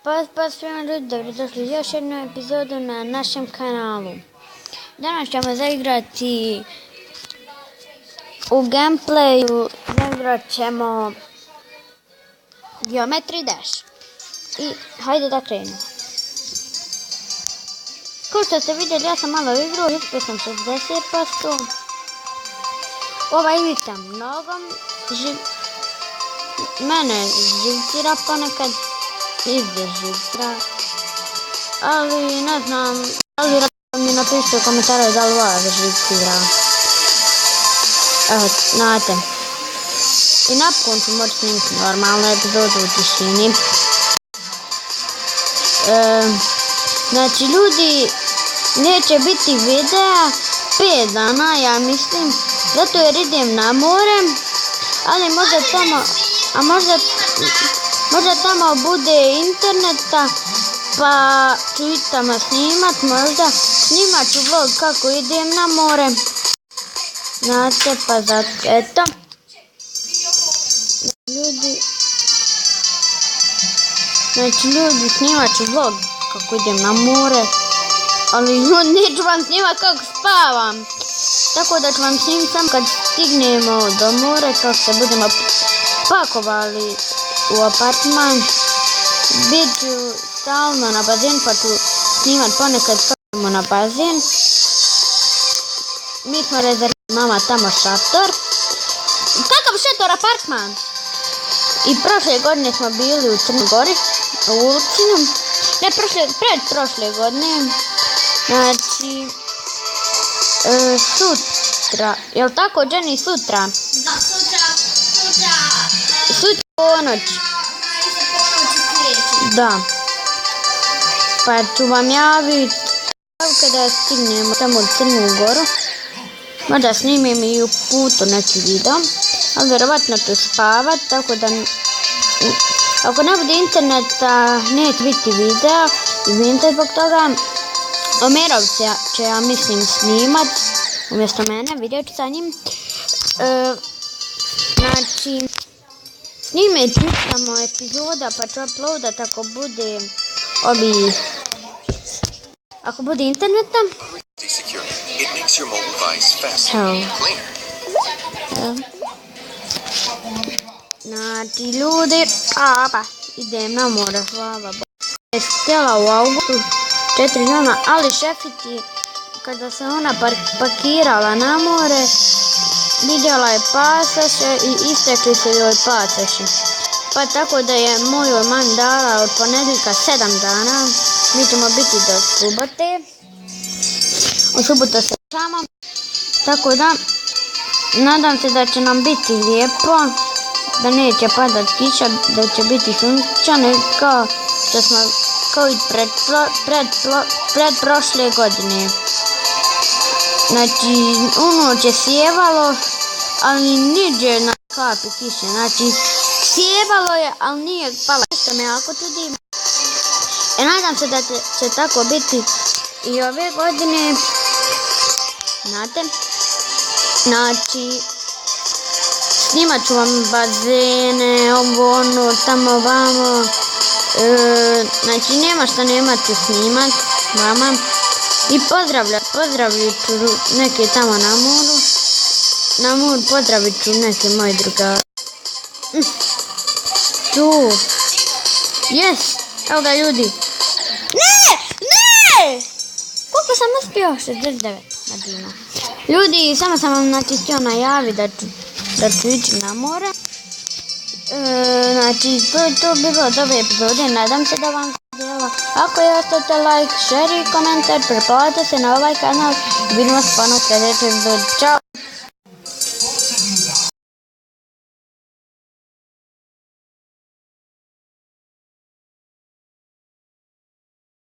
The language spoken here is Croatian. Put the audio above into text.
Pozdrav svima ljudi, dobrodošli u još jednu epizodu na našem kanalu. Danas ćemo zaigrati u gameplayu, zaigrat ćemo Geometry Dash. I hajde da krenemo. Kao što ste vidjeli, ja sam malo igrao, uspio sam 60%. Ova igrica mnogo mene živcira ponekad. Živcira. Ali ne znam, ali mi napišite u komentaru da li vas živcira. Evo, znate. I napokon ću moći snimiti normalnu epizodu u tišini. Znači ljudi, neće biti videa 5 dana, ja mislim, zato jer idem na more, ali možda tamo bude interneta, pa ću i tamo snimat, možda snimat ću vlog kako idem na more. Znate, pa zato, eto. Ljudi, snimat ću vlog kako idem na more, ali neću vam snimat kako spavam. Tako da ću vam snimiti samo kad stignemo do more, kako se budemo pakovali u apartman. Bit ću stalno na bazen, pa ću snimat ponekad kako idemo na bazen. Mi smo rezervirali mama tamo šator. Kakav šator, apartman? I prošle godine smo bili u Crnoj Gori, u Ulcinu. Ne, predprošle godine. Znači, sutra. Jel tako, Jenny, sutra? Da, sutra. Sutra ponoć. Da. Pa ću vam javiti kada stignemo tamo u Crnu Goru. Možda snimim i u putu neki video. Ali vjerovatno ću spavat, tako da ako ne bude interneta neće biti videa. Izvinite zbog toga. Omerov će, ja mislim, snimat umjesto mene, vidjet ću sa njim. Znači, snimet ću samo epizoda pa ću uploadat ako bude interneta. Znači ljudi, idem na more, hvala Bogu. Htjela u augustu 4 dana, ali šefiti, kada se ona pakirala na more, vidjela je pasoše i istekli su joj pasoši. Pa tako da je mojoj mami dala od ponedjeljka 7 dana. Mi ćemo biti do subote. Od subota se vraćamo. Tako da, nadam se da će nam biti lijepo, da neće padat kiša, da će biti sunčano kao i predprošle godine. Znači, unoć je sjevalo, ali niđe na kapi kiše. Znači, sjevalo je, ali nije pala. Što me jako čudi. Nadam se da će tako biti i ove godine. Znate? Znači, snimat ću vam bazene, ovo, ono, tamo, vamo. Znači, nema šta ću snimat vama. I pozdravit ću neke tamo na moru. Na moru pozdravit ću neke moje drugare. Tu. Yes. Evo ga ljudi. Ne! Koliko sam uspio? 69 godina. Ljudi, samo sam vam htio najaviti da ću ići na more. Znači, to je to bilo od ove epizode. Nadam se da vam se djela. Ako je, ostavite like, share i komentar. Pretplatite se na ovaj kanal. Vidimo se ponovno u sljedećoj epizodi. Ćao!